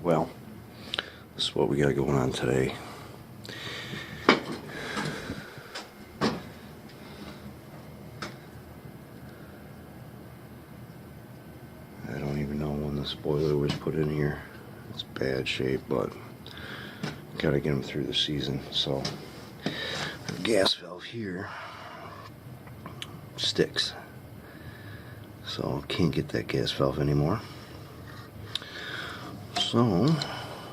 Well, this is what we got going on today. I don't even know when the spoiler was put in here. It's bad shape, but gotta get them through the season. So the gas valve here sticks, so can't get that gas valve anymore. So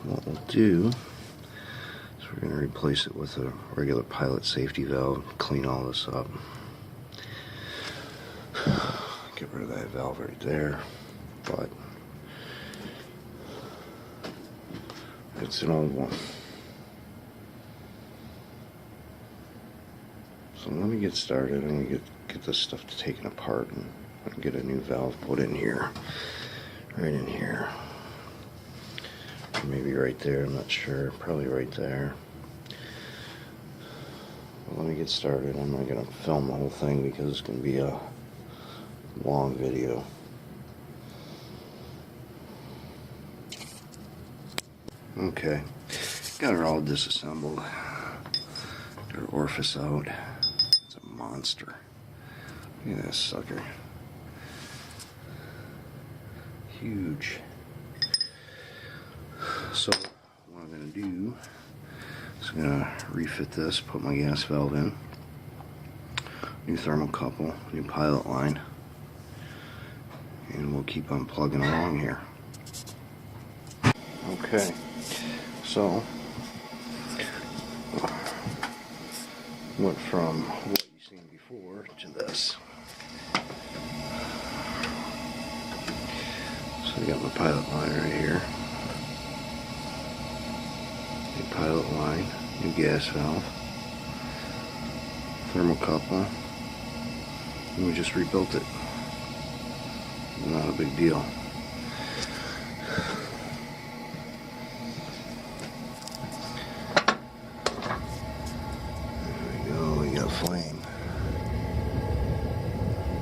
what we'll do is we're going to replace it with a regular pilot safety valve, clean all this up, get rid of that valve right there, but it's an old one. So let me get started and get this stuff taken apart and get a new valve put in here, right in here. Maybe right there, I'm not sure, probably right there. Well, let me get started. I'm not going to film the whole thing because it's going to be a long video. Okay, got her all disassembled. Got her orifice out. It's a monster. Look at that sucker. Huge. So what I'm going to do is I'm going to refit this, put my gas valve in, new thermocouple, new pilot line, and we'll keep on plugging along here. Okay, so went from what you've seen before to this. So I got my pilot line right here. New pilot line, new gas valve, thermocouple, and we just rebuilt it. Not a big deal. There we go, we got flame.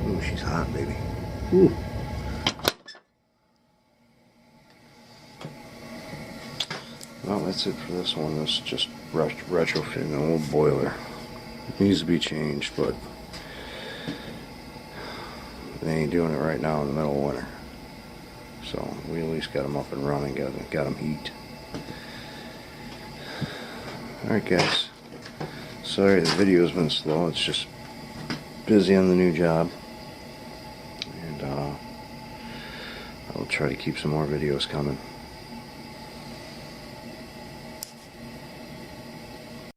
Ooh, she's hot, baby. Ooh. Well, that's it for this one. This is just retrofitting an old boiler. It needs to be changed, but they ain't doing it right now in the middle of winter. So we at least got them up and running, got them heat. Alright guys, sorry the video's been slow, it's just busy on the new job. And I'll try to keep some more videos coming.